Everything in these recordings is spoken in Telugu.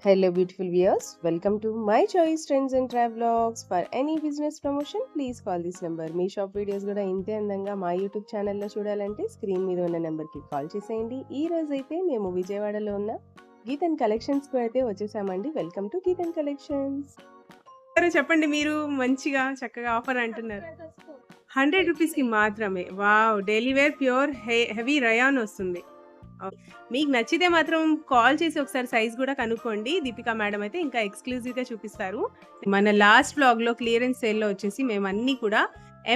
Hello, beautiful viewers. Welcome to My Choice Trends and Travelogs. For any business promotion, please call this number. Me shop videos కూడా ఇంతే అందంగా మా యూట్యూబ్ ఛానల్లో చూడాలంటే స్క్రీన్ మీద ఉన్న నెంబర్కి కాల్ చేసేయండి. ఈ రోజు అయితే మేము విజయవాడలో ఉన్న గీతన్ కలెక్షన్స్కి అయితే వచ్చేసామండి. Welcome to Geethan collections. చెప్పండి, మీరు మంచిగా చక్కగా ఆఫర్ అంటున్నారు. 100 రూపీస్కి మాత్రమే. Wow, daily wear pure heavy rayon వస్తుంది. మీకు నచ్చితే మాత్రం కాల్ చేసి ఒకసారి సైజ్ కూడా కనుక్కోండి. దీపికా మేడం అయితే ఇంకా ఎక్స్క్లూజివ్గా చూపిస్తారు. మన లాస్ట్ వ్లాగ్లో క్లియరెన్స్ సేల్లో వచ్చేసి మేము అన్నీ కూడా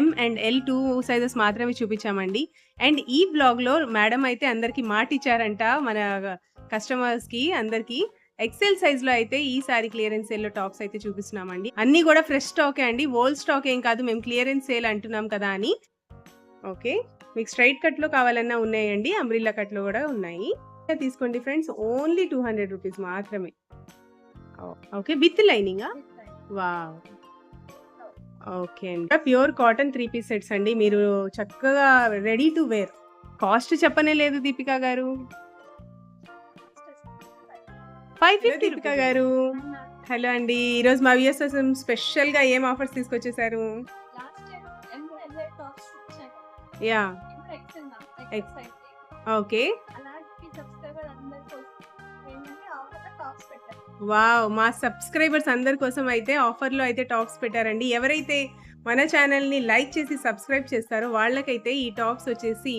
M&L 2 సైజెస్ మాత్రమే చూపించామండి. అండ్ ఈ వ్లాగ్లో మేడం అయితే అందరికి మాట ఇచ్చారంట మన కస్టమర్స్కి అందరికీ. ఎక్సెల్ సైజ్లో అయితే ఈసారి క్లియరెన్స్ సేల్లో టాప్స్ అయితే చూపిస్తున్నామండి. అన్నీ కూడా ఫ్రెష్ స్టాకే అండి, ఓల్డ్ స్టాక్ ఏం కాదు. మేము క్లియరెన్స్ సేల్ అంటున్నాం కదా అని. ఓకే, మీకు స్ట్రైట్ కట్లో కావాలన్నా ఉన్నాయండి, అంబ్రిల్లా కట్లో కూడా ఉన్నాయి. తీసుకోండి ఫ్రెండ్స్, ఓన్లీ 200 రూపీస్ మాత్రమే. ఓకే, విత్ లైనింగా? వావ్, ఓకే అండి. ప్యూర్ కాటన్ 3 పీస్ సెట్స్ అండి. మీరు చక్కగా రెడీ టు వేర్. కాస్ట్ చెప్పనే లేదు దీపికా గారు. 550. దీపికా గారు హలో అండి. ఈరోజు మా వ్యూయర్స్ కోసం స్పెషల్గా ఏం ఆఫర్స్ తీసుకొచ్చేసారు? Yeah, okay. వావ్, మా సబ్స్క్రైబర్స్ అందరి కోసం అయితే ఆఫర్లో అయితే టాప్స్ పెట్టారండి. ఎవరైతే మన ఛానల్ని లైక్ చేసి సబ్స్క్రైబ్ చేస్తారో వాళ్ళకైతే ఈ టాప్స్ వచ్చేసి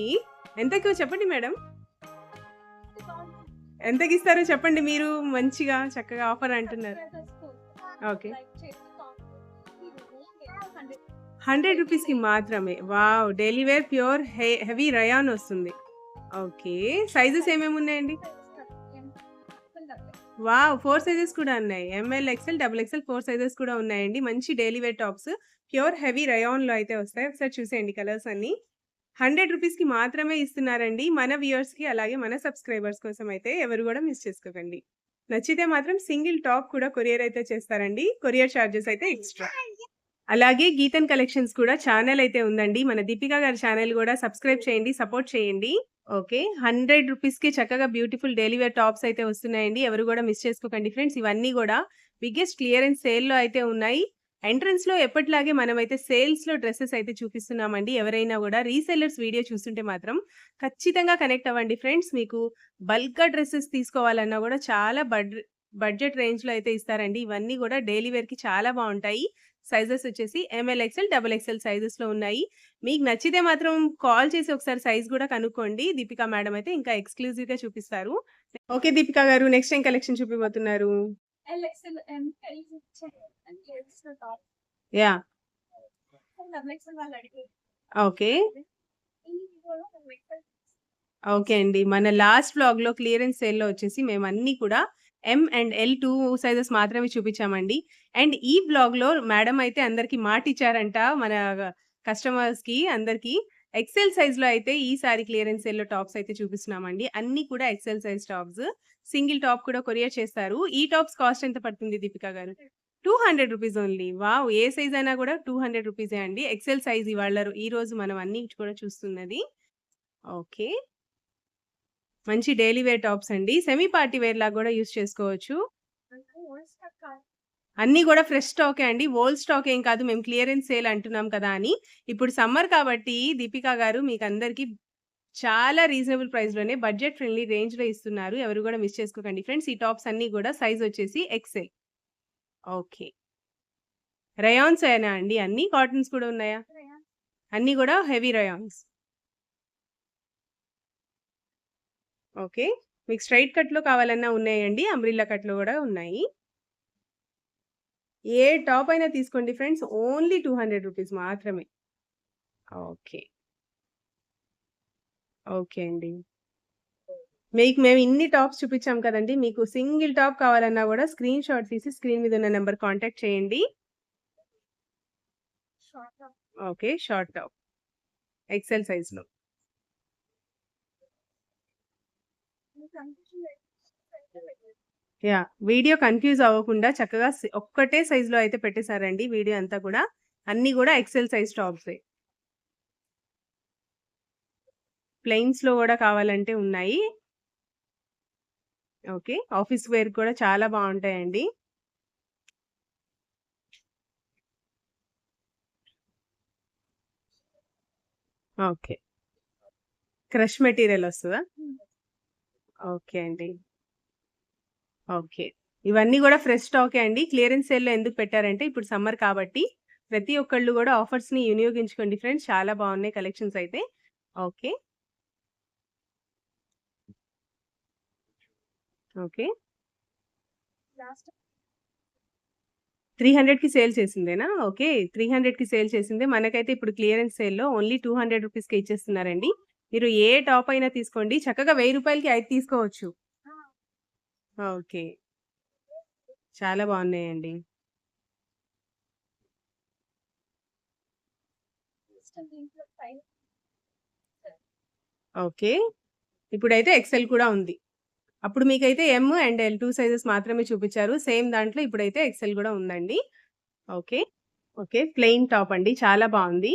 ఎంతకు చెప్పండి మేడం, ఎంతకి ఇస్తారో చెప్పండి. మీరు మంచిగా చక్కగా ఆఫర్ అంటున్నారు. ఓకే, 100 రూపీస్కి మాత్రమే. Wow, daily wear pure heavy rayon వస్తుంది. ఓకే, సైజెస్ ఏమేమి ఉన్నాయండి? వావ్, 4 సైజెస్ కూడా ఉన్నాయి. ML, XL, XXL 4 సైజెస్ కూడా ఉన్నాయండి. మంచి daily wear tops pure heavy రయాన్లో అయితే వస్తాయి. ఒకసారి చూసేయండి కలర్స్ అన్ని. 100 రూపీస్కి మాత్రమే ఇస్తున్నారండి మన వ్యూయర్స్కి, అలాగే మన సబ్స్క్రైబర్స్ కోసం అయితే ఎవరు కూడా మిస్ చేసుకోకండి. నచ్చితే మాత్రం సింగిల్ టాప్ కూడా కొరియర్ అయితే చేస్తారండి. కొరియర్ ఛార్జెస్ అయితే ఎక్స్ట్రా. అలాగే గీతన్ కలెక్షన్స్ కూడా ఛానల్ అయితే ఉందండి. మన దీపికా గారి ఛానల్ కూడా సబ్స్క్రైబ్ చేయండి, సపోర్ట్ చేయండి. ఓకే, 100 రూపీస్కి చక్కగా బ్యూటిఫుల్ డైలీ వేర్ టాప్స్ అయితే వస్తున్నాయండి. ఎవరు కూడా మిస్ చేసుకోకండి ఫ్రెండ్స్. ఇవన్నీ కూడా బిగ్గెస్ట్ క్లియరెన్స్ సేల్లో అయితే ఉన్నాయి. ఎంట్రన్స్లో ఎప్పటిలాగే మనమైతే సేల్స్లో డ్రెస్సెస్ అయితే చూపిస్తున్నామండి. ఎవరైనా కూడా రీసెల్లర్స్ వీడియో చూస్తుంటే మాత్రం ఖచ్చితంగా కనెక్ట్ అవ్వండి ఫ్రెండ్స్. మీకు బల్క్గా డ్రెస్సెస్ తీసుకోవాలన్నా కూడా చాలా బడ్జెట్ రేంజ్లో అయితే ఇస్తారండి. ఇవన్నీ కూడా డైలీ వేర్కి చాలా బాగుంటాయి. సైజెస్ వచ్చేసి ML, XL, XXL సైజెస్లో ఉన్నాయి. మీకు నచ్చితే మాత్రం కాల్ చేసి ఒకసారి సైజ్ కూడా కనుక్కోండి. దీపికా మేడం అయితే ఇంకా ఎక్స్క్లూజివ్గా చూపిస్తారు. ఓకే దీపికా గారు, నెక్స్ట్ ఏం కలెక్షన్ చూపిపోతున్నారు? Yeah, okay. ఓకే అండి. మన లాస్ట్ వ్లాగ్‌లో క్లియరెన్స్ సేల్‌లో వచ్చేసి మేము అన్నీ కూడా M&L 2 సైజెస్ మాత్రమే చూపించామండి. అండ్ ఈ వ్లాగ్‌లో మేడం అయితే అందరికి మాట ఇచ్చారంట మన కస్టమర్స్‌కి అందరికి. ఎక్సెల్ సైజ్‌లో అయితే ఈసారి క్లియరెన్స్ సేల్‌లో టాప్స్ అయితే చూపిస్తున్నామండి. అన్నీ కూడా XL size tops. Single top కూడా కొరియర్ చేస్తారు. ఈ టాప్స్ కాస్ట్ ఎంత పడుతుంది Deepika garu? 200 rupees only. Wow, ఏ సైజ్ అయినా కూడా 200 రూపీసే అండి. ఎక్సెల్ సైజ్ ఈ రోజు మనం అన్నీ కూడా చూస్తున్నది. ఓకే, మంచి డైలీ వేర్ టాప్స్ అండి. సెమీ పార్టీ వేర్ లాగా కూడా యూజ్ చేసుకోవచ్చు. అన్నీ కూడా ఫ్రెష్ స్టాకే అండి, ఓల్డ్ స్టాక్ ఏం కాదు. మేము క్లియరెన్స్ సేల్ అంటున్నాం కదా అని. ఇప్పుడు సమ్మర్ కాబట్టి దీపికా గారు మీకు అందరికీ చాలా రీజనబుల్ ప్రైస్‌లోనే బడ్జెట్ ఫ్రెండ్లీ రేంజ్‌లో ఇస్తున్నారు. ఎవరు కూడా మిస్ చేసుకోకండి ఫ్రెండ్స్. ఈ టాప్స్ అన్నీ కూడా సైజ్ వచ్చేసి XL. ఓకే, రయాన్స్ ఏనా అండి అన్నీ? కాటన్స్ కూడా ఉన్నాయా? అన్నీ కూడా హెవీ రయాన్స్. ఓకే, మీకు స్ట్రైట్ కట్లో కావాలన్నా ఉన్నాయండి, అంబ్రిల్లా కట్లో కూడా ఉన్నాయి. ఏ టాప్ అయినా తీసుకోండి ఫ్రెండ్స్, ఓన్లీ 200 రూపీస్ మాత్రమే. ఓకే, ఓకే అండి. మీకు మేము ఇన్ని టాప్స్ చూపించాం కదండీ. మీకు సింగిల్ టాప్ కావాలన్నా కూడా స్క్రీన్ షాట్ తీసి స్క్రీన్ మీద ఉన్న నెంబర్ కాంటాక్ట్ చేయండి. ఓకే, షార్ట్ టాప్ ఎక్సెల్ సైజ్‌లో. యాహ్, వీడియో కన్‌ఫ్యూజ్ అవ్వకుండా చక్కగా ఒక్కటే సైజ్‌లో అయితే పెట్టేసారండి వీడియో అంతా కూడా. అన్నీ కూడా ఎక్సెల్ సైజ్ టాప్సే. ప్లెయిన్స్‌లో కూడా కావాలంటే ఉన్నాయి. ఓకే. ఆఫీస్ వేర్ కూడా చాలా బావుంటాయండి. ఓకే. క్రష్ మెటీరియల్ వస్తదా? ఓకే అండి. ఓకే. ఇవన్నీ గూడా ఫ్రెష్ స్టాకే అండి. క్లియరెన్స్ సేల్‌లో ఎందుకు పెట్టారంటే ఇప్పుడు సమ్మర్ కాబట్టి ప్రతి ఒక్కళ్ళు గూడా ఆఫర్స్‌ని వినియోగించుకోండి ఫ్రెండ్స్. చాలా బావున్నాయి కలెక్షన్స్ అయితే. ఓకే. ఓకే. 300కి సేల్ చేసిందేనా? ఓకే. 300కి సేల్ చేసిందే. మనకైతే ఇప్పుడు క్లియరెన్స్ సేల్‌లో ఓన్లీ 200 రూపీస్‌కే ఇచ్చేస్తున్నారండి. మీరు ఏ టాప్ అయినా తీసుకోండి. చక్కగా రూ. 1000కి 5 తీసుకోవచ్చు. ఓకే. చాలా బావున్నాయండి. ఓకే. ఇప్పుడైతే ఎక్సెల్ కూడా ఉంది. అప్పుడు మీకైతే ఎమ్ అండ్ ఎల్ 2 సైజెస్ మాత్రమే చూపిచ్చారు. సేమ్ దాంట్లో ఇప్పుడైతే ఎక్సెల్ గూడా ఉందండి. ఓకే. ఓకే. ప్లెయిన్ టాప్ అండి. చాలా బావుంది.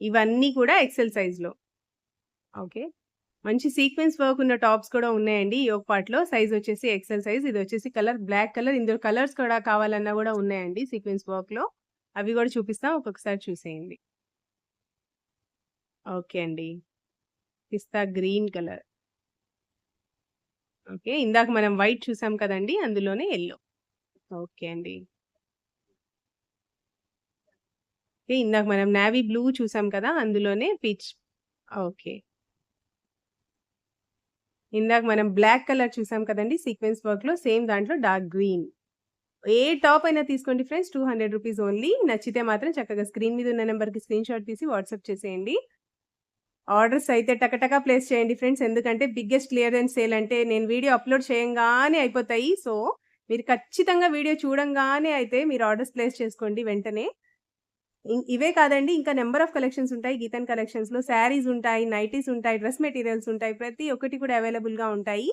ఇవన్నీ కూడా ఎక్సెల్ సైజ్‌లో. ఓకే. మంచి సీక్వెన్స్ వర్క్ ఉన్న టాప్స్ కూడా ఉన్నాయండి. యోక్ పార్ట్‌లో. సైజ్ వచ్చేసి ఎక్సెల్ సైజ్. ఇదొచ్చేసి కలర్ బ్లాక్ కలర్. ఇందులో కలర్స్ కూడా కావాలన్నా గూడా ఉన్నాయండి సీక్వెన్స్ వర్క్‌లో. అవి గూడా చూపిస్తాం. ఒక్కొక్కసారి చూసేయండి. ఓకే అండి. పిస్తా గ్రీన్ కలర్. ఓకే. ఇందాక మనం వైట్ చూసాం కదండీ! అందులోనే యెల్లో. ఓకే అండి. ఓకే. ఇందాక మనం నేవీ బ్లూ చూసాం కదా! అందులోనే పీచ్. ఓకే. ఇందాక మనం బ్లాక్ కలర్ చూసాం కదండీ! సీక్వెన్స్ వర్క్‌లో సేమ్ దాంట్లో డార్క్ గ్రీన్. ఏ టాప్ అయినా తీసుకోండి ఫ్రెండ్స్. రూ. 200 ఓన్లీ. నచ్చితే మాత్రం చక్కగా స్క్రీన్ మీద ఉన్న నంబర్‌కి స్క్రీన్‌షాట్ తీసి వాట్సాప్ చేసేయండి. ఆర్డర్స్ అయితే టకటక ప్లేస్ చేయండి ఫ్రెండ్స్. ఎందుకంటే బిగ్గెస్ట్ క్లియరెన్స్ సేల్ అంటే నేను వీడియో అప్‌లోడ్ చేయంగానే అయిపోతాయి. సో, మీరు ఖచ్చితంగా వీడియో చూడంగానే అయితే మీరు ఆర్డర్స్ ప్లేస్ చేసుకోండి వెంటనే. ఇవే కాదండి ఇంకా నంబర్ ఆఫ్ కలెక్షన్స్ ఉంటాయి. గీతన్ కలెక్షన్స్‌లో శారీస్ ఉంటాయి, నైటీస్ ఉంటాయి, డ్రెస్ మెటీరియల్స్ ఉంటాయి. ప్రతి ఒక్కటి కూడా అవైలబుల్‌గా ఉంటాయి.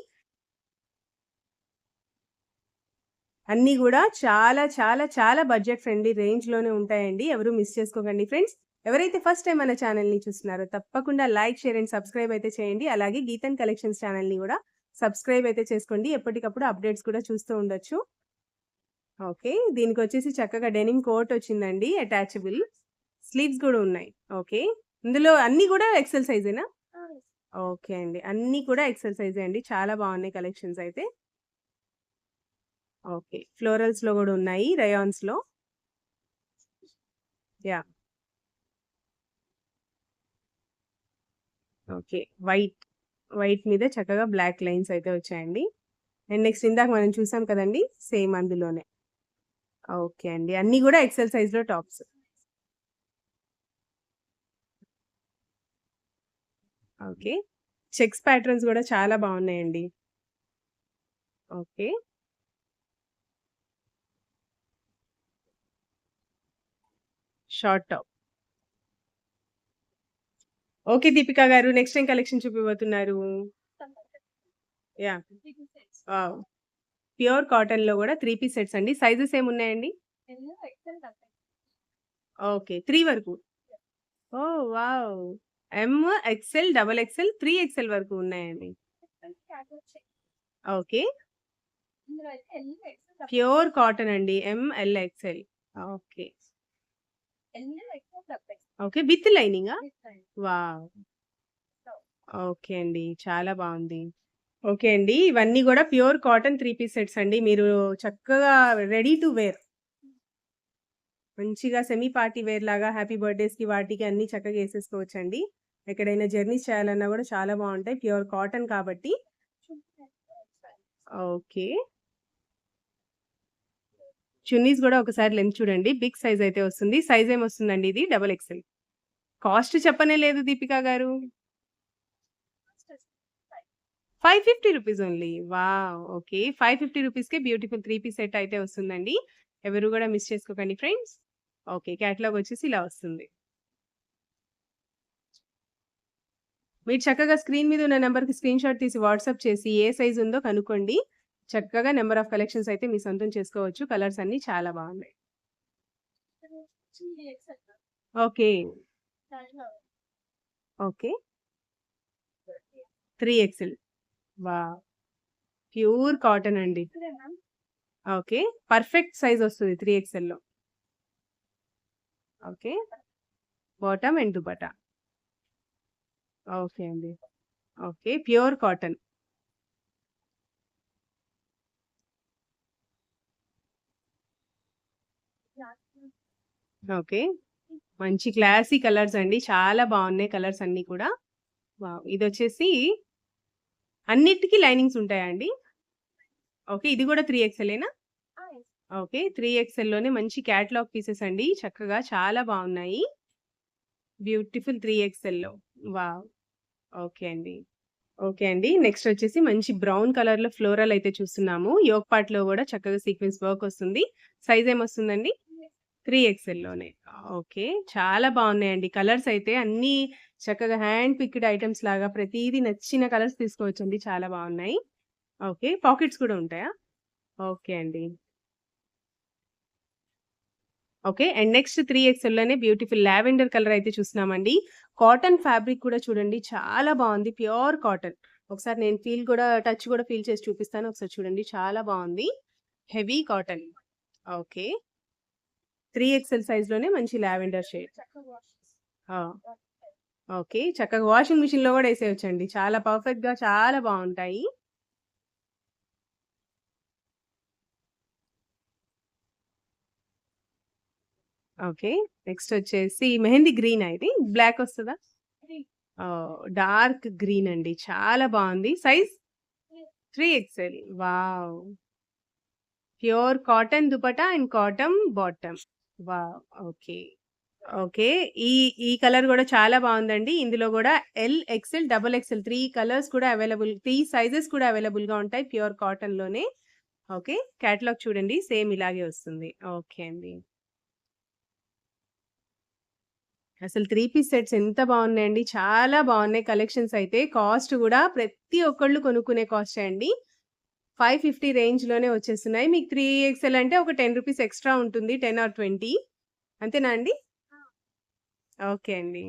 అన్నీ గూడా చాలా, చాలా, చాలా బడ్జెట్ ఫ్రెండ్లీ రేంజ్‌లోనే ఉంటాయండి. ఎవరు మిస్ చేసుకోకండి ఫ్రెండ్స్. ఎవరైతే ఫస్ట్ టైమ్ మన ఛానెల్‌ని చూస్తున్నారో తప్పకుండా లైక్, షేర్ అండ్ సబ్స్క్రైబ్ అయితే చేయండి. అలాగే గీతన్ కలెక్షన్స్ ఛానెల్‌ని గూడా సబ్స్క్రైబ్ అయితే చేసుకోండి. ఎప్పటికప్పుడు అప్డేట్స్ కూడా చూస్తూ ఉండొచ్చు. ఓకే. దీనికొచ్చేసి చక్కగా డెనిమ్ కోట్ వచ్చిందండి అటాచబుల్. స్లీవ్స్ గూడా ఉన్నాయి. ఓకే. ఇందులో అన్నీ గూడా ఎక్సెల్ సైజేనా? ఓకే అండి. అన్నీ కూడా ఎక్సెల్ సైజే అండి. చాలా బాగున్నాయి కలెక్షన్స్ అయితే. ఓకే. ఫ్లోరల్స్‌లో గూడా ఉన్నాయి. రయాన్స్‌లో. యాహ్! ఓకే. వైట్. వైట్ మీద చక్కగా బ్లాక్ లైన్స్ అయితే వచ్చాయండి. అండ్ నెక్స్ట్ ఇందాక మనం చూసాం కదండీ! సేమ్ అందులోనే. ఓకే అండి. అన్నీ గూడా ఎక్సెల్ సైజ్‌లో టాప్స్. ఓకే. చెక్స్ ప్యాటర్న్స్ గూడా చాలా బాగున్నాయండి. Okay. Short top. Okay Deepika గారు. నెక్స్ట్ ఏం కలెక్షన్ చూపియబోతున్నారు? యాహ్! వావ్! ప్యూర్ కాటన్‌లో గూడా 3 పీస్ సెట్స్ అండి. సైజెస్ ఏమున్నాయండి? ఓకే. 3 వరకు. Oh! Wow! M, XL, double XL, 3 XL వరకు ఉన్నాయండి. ఓకే. ప్యూర్ కాటన్ అండి. M, L, XL. Okay. Okay. With లైనింగా? వావ్! ఓకే అండి. చాలా బావుంది. ఓకే అండి. ఇవన్నీ గూడా ప్యూర్ కాటన్ 3 పీస్ సెట్స్ అండి. మీరు చక్కగా రెడీ టు వేర్. మంచిగా సెమీ పార్టీ వేర్ లాగా హ్యాపీ బర్త్‌డేస్‌కి వాటికి అన్నీ చక్కగా ఏసేసుకోవచ్చండి. ఎక్కడైనా జర్నీస్ చేయాలన్నా గూడా చాలా బావుంటాయి. ప్యూర్ కాటన్ కాబట్టి. ఓకే. చున్నీస్ గూడా ఒకసారి లెంత్ చూడండి. బిగ్ సైజ్ అయితే వస్తుంది. సైజ్ ఏమొస్తుందండి ఇది? Double XL. కాస్ట్ చెప్పనే లేదు దీపిక గారు. 550 రూపీస్ ఓన్లీ. వావ్! ఓకే. 550 రూపీస్‌కే బ్యూటిఫుల్ 3 పీస్ సెట్ అయితే వస్తుందండి. ఎవరు గూడా మిస్ చేసుకోకండి ఫ్రెండ్స్. ఓకే. కేటలాగ్ వచ్చేసి ఇలా వస్తుంది. మీరు చక్కగా స్క్రీన్ మీద ఉన్న నంబర్‌కి స్క్రీన్‌షాట్ తీసి వాట్సాప్ చేసి ఏ సైజ్ ఉందో కనుక్కోండి. చక్కగా నంబర్ ఆఫ్ కలెక్షన్స్ అయితే మీ సొంతం చేసుకోవచ్చు. కలర్స్ అన్నీ చాలా బాగున్నాయి. Okay. Okay. 3 XL. Wow! Pure cotton అండి. ఓకే. పర్ఫెక్ట్ సైజ్ వస్తది 3XLలో. Okay. Bottom and dupatta. Okay అండి. ఓకే. Pure cotton. ఓకే. మంచి క్లాసీ కలర్స్ అండి. చాలా బాగున్నాయి కలర్స్ అన్నీ కూడా. వావ్! ఇదొచ్చేసి అన్నిటికి లైనింగ్స్ ఉంటాయా అండి? ఓకే. ఇది కూడా 3XLేనా? ఓకే. 3XLలోనే మంచి క్యాటలాగ్ పీసెస్ అండి. చక్కగా చాలా బాగున్నాయి. బ్యూటిఫుల్ 3XLలో. వావ్! ఓకే అండి. ఓకే అండి. నెక్స్ట్ వచ్చేసి మంచి బ్రౌన్ కలర్‌లో ఫ్లోరల్ అయితే చూస్తున్నాము. యోక్ పార్ట్‌లో గూడా చక్కగా సీక్వెన్స్ వర్క్ వస్తుంది. సైజ్ ఏమొస్తుందండి? 3XLలోనే. ఓకే. చాలా బావున్నాయండి. కలర్స్ అయితే అన్నీ చక్కగా హ్యాండ్ పిక్డ్ ఐటెమ్స్ లాగా ప్రతీదీ నచ్చిన కలర్స్ తీసుకోవచ్చండి. చాలా బావున్నాయి. ఓకే. పాకెట్స్ కూడా ఉంటాయా? ఓకే అండి. ఓకే. అండ్ నెక్స్ట్ 3XLలోనే బ్యూటిఫుల్ లావెండర్ కలర్ అయితే చూస్తున్నామండి. కాటన్ ఫ్యాబ్రిక్ కూడా చూడండి చాలా బావుంది. Pure cotton. ఒకసారి నేను టచ్ కూడా ఫీల్ చేసి చూపిస్తాను. ఒకసారి చూడండి చాలా బావుంది. Heavy cotton. ఓకే. 3XL సైజ్‌లోనే మంచి లావెండర్ షేడ్. ఆ! ఓకే. చక్కగా వాషింగ్ మిషన్‌లో గూడా ఏసేయొచ్చండి. చాలా పర్ఫెక్ట్‌గా చాలా బావుంటాయి. ఓకే. నెక్స్ట్ వచ్చేసి మెహందీ గ్రీనా ఇది? బ్లాక్ వస్తదా? డార్క్ గ్రీన్ అండి. చాలా బావుంది. Size? 3XL. Wow! Pure cotton dupatta and cotton bottom. Wow! Okay. Okay. ఈ ఈ కలర్ గూడా చాలా బావుందండి. ఇందులో గూడా L, XL, double XL 3 colours కూడా 3 సైజెస్ కూడా అవైలబుల్‌గా ఉంటాయి ప్యూర్ కాటన్‌లోనే. ఓకే. కేటలాగ్ చూడండి సేమ్ ఇలాగే వస్తుంది. ఓకే అండి. అసలు 3 పీస్ సెట్స్ ఎంత బావున్నాయండి. చాలా బావున్నాయి కలెక్షన్స్ అయితే. కాస్ట్ గూడా ప్రతి ఒక్కళ్ళు కొనుక్కునే కాస్టే అండి. 550 రేంజ్‌లోనే వచ్చేస్తున్నాయి. మీకు 3XL అంటే ఒక రూ. 10 ఎక్స్‌ట్రా ఉంటుంది. 10 ఆర్ 20 అంతేనా అండి? ఓకే అండి.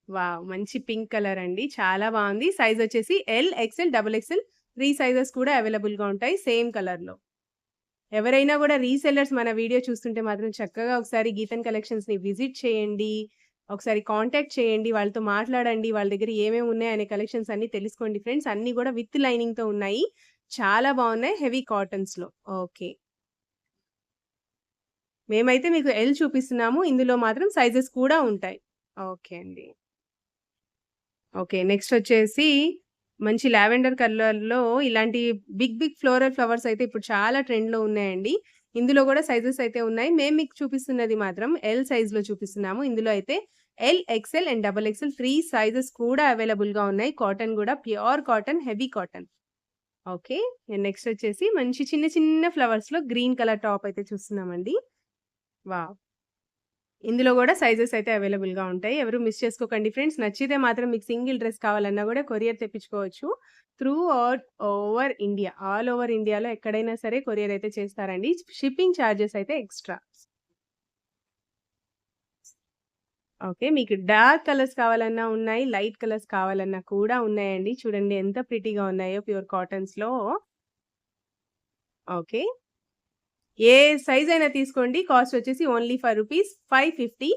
వావ్! మంచి పింక్ కలర్ అండి. చాలా బావుంది. సైజ్ వచ్చేసి L, XL, double XL 3 sizes కూడా అవైలబుల్‌గా ఉంటాయి సేమ్ కలర్‌లో. ఎవరైనా గూడా రీసెల్లర్స్ మన వీడియో చూస్తుంటే మాత్రం చక్కగా ఒకసారి గీతన్ కలెక్షన్స్‌ని విజిట్ చేయండి. ఒకసారి కాంటాక్ట్ చేయండి. వాళ్ళతో మాట్లాడండి. వాళ్ళ దగ్గర ఏమేమి ఉన్నాయనే కలెక్షన్స్ అన్నీ తెలుసుకోండి ఫ్రెండ్స్. అన్నీ గూడా విత్ లైనింగ్‌తో ఉన్నాయి. చాలా బావున్నాయి. హెవీ కాటన్స్‌లో. ఓకే. మేమైతే మీకు ఎల్ చూపిస్తున్నాము. ఇందులో మాత్రం సైజెస్ కూడా ఉంటాయి. ఓకే అండి. ఓకే. నెక్స్టొచ్చేసి మంచి లావెండర్ కలర్‌లో ఇలాంటి బిగ్ ఫ్లోరల్ ఫ్లవర్స్ అయితే ఇప్పుడు చాలా ట్రెండ్‌లో ఉన్నాయండి. ఇందులో గూడా సైజెస్ అయితే ఉన్నాయి. మేము మీకు చూపిస్తున్నది మాత్రం ఎల్ సైజ్‌లో చూపిస్తున్నాము. ఇందులో అయితే L, XL and double XL 3 sizes కూడా అవైలబుల్‌గా ఉన్నాయి. కాటన్ గూడా pure cotton, heavy cotton. Okay. నెక్స్టొచ్చేసి మంచి చిన్న ఫ్లవర్స్‌లో గ్రీన్ కలర్ టాప్ అయితే చూస్తున్నామండి. వావ్! ఇందులో గూడా సైజెస్ అయితే అవైలబుల్‌గా ఉంటాయి. ఎవరు మిస్ చేసుకోకండి ఫ్రెండ్స్. నచ్చితే మాత్రం మీకు సింగిల్ డ్రెస్ కావాలన్నా గూడా కొరియర్ తెప్పించుకోవచ్చు. Through over India. All over ఇండియాలో ఎక్కడైనా సరే కొరియర్ అయితే చేస్తారండి. షిప్పింగ్ చార్జెస్ అయితే ఎక్స్‌ట్రా. ఓకే. మీకు డార్క్ కలర్స్ కావాలన్నా ఉన్నాయి. లైట్ కలర్స్ కావాలన్నా కూడా ఉన్నాయండి. చూడండి ఎంత ప్రిటీగా ఉన్నాయో ప్యూర్ కాటన్స్‌లో. ఓకే. ఏ సైజ్ అయినా తీసుకోండి. కాస్ట్ వచ్చేసి ఓన్లీ ఫర్ రూపీస్ 550.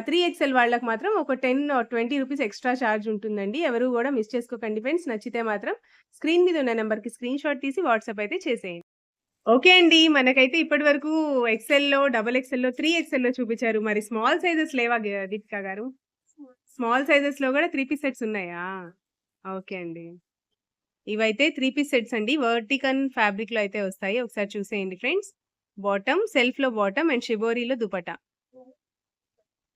3XL వాళ్ళకి మాత్రం ఒక 10 ఆర్ 20 రూపీస్ ఎక్స్‌ట్రా చార్జ్ ఉంటుందండి. ఎవరు గూడా మిస్ చేసుకోకండి ఫ్రెండ్స్. నచ్చితే మాత్రం స్క్రీన్ మీద ఉన్న నంబర్‌కి స్క్రీన్‌షాట్ తీసి వాట్సాప్ అయితే చేసేయండి. ఓకే అండి. మనకైతే ఇప్పటి వరకు ఎక్స్‌ఎల్‌లో, డబుల్ ఎక్స్‌ఎల్‌లో, 3XL‌లో చూపించారు. మరి స్మాల్ సైజెస్ లేవా దీపిక గారు? స్మాల్ సైజెస్‌లో గూడా 3 పీస్ సెట్స్ ఉన్నాయా? ఓకే అండి. ఇవైతే 3 పీస్ సెట్స్ అండి. వర్టికన్ ఫ్యాబ్రిక్‌లో అయితే వస్తాయి. ఒకసారి చూసేయండి ఫ్రెండ్స్. సెల్ఫ్‌లో బాటమ్ అండ్ షిబోరీలో దుపట్టా.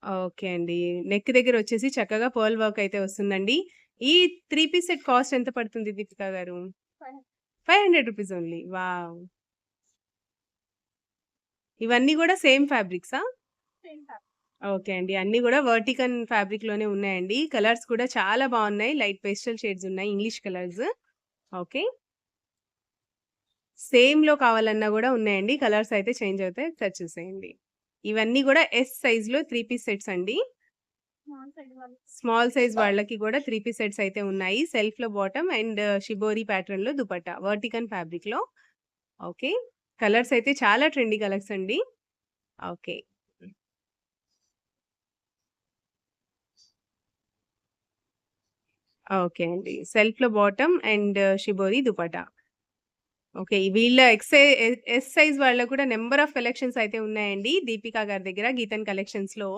ఓకే అండి. నెక్ దగ్గరొచ్చేసి చక్కగా పర్ల్ వర్క్ అయితే వస్తుందండి. ఈ 3 పీస్ సెట్ కాస్ట్ ఎంత పడుతుంది దీపిక గారు? 500 రూపీస్ ఓన్లీ. వావ్! ఇవన్నీ గూడా సేమ్ ఫ్యాబ్రిక్సా? ఓకే అండి. అన్నీ గూడా వర్టికన్ ఫ్యాబ్రిక్‌లోనే ఉన్నాయండి. కలర్స్ కూడా చాలా బావున్నాయి. లైట్ పేస్టల్ షేడ్స్ ఉన్నాయి. English colours. ఓకే. సేమ్‌లో కావాలన్నా గూడా ఉన్నాయండి. కలర్స్ అయితే చేంజ్ అవుతాయి. ఒకసారి చూసేయండి. ఇవన్నీ గూడా ఎస్ సైజ్‌లో 3 పీస్ సెట్స్ అండి. స్మాల్ సైజ్ వాళ్ళకి కూడా 3 పీస్ సెట్స్ అయితే ఉన్నాయి. సెల్ఫ్‌లో బాటమ్ అండ్ షిబోరి ప్యాటర్న్‌లో దుపట్టా. వర్టికన్ ఫ్యాబ్రిక్‌లో. ఓకే. కలర్స్ అయితే చాలా ట్రెండీ కలర్స్ అండి. ఓకే. ఓకే అండి. సెల్ఫ్‌లో bottom and shibori dupatta. Okay. వీళ్ళ ఎస్ సైజ్ వాళ్ళకి కూడా నంబర్ ఆఫ్ కలెక్షన్స్ అయితే ఉన్నాయండి. దీపిక గారి దగ్గర గీతన్ కలెక్షన్స్‌లో.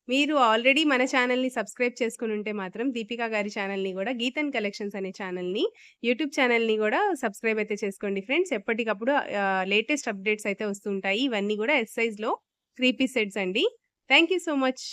మీరు ఆల్రెడీ మన ఛానెల్‌ని సబ్స్క్రైబ్ చేసుకొనుంటే మాత్రం దీపిక గారి ఛానెల్‌ని గూడా గీతన్ కలెక్షన్స్ అనే ఛానెల్‌ని, యూట్యూబ్ ఛానెల్‌ని గూడా సబ్స్క్రైబ్ అయితే చేసుకోండి ఫ్రెండ్స్. ఎప్పటికప్పుడు లేటెస్ట్ అప్‌డేట్స్ అయితే వస్తుంటాయి. ఇవన్నీ గూడా ఎస్ సైజ్‌లో 3 పీస్ సెట్స్ అండి. Thank you so much.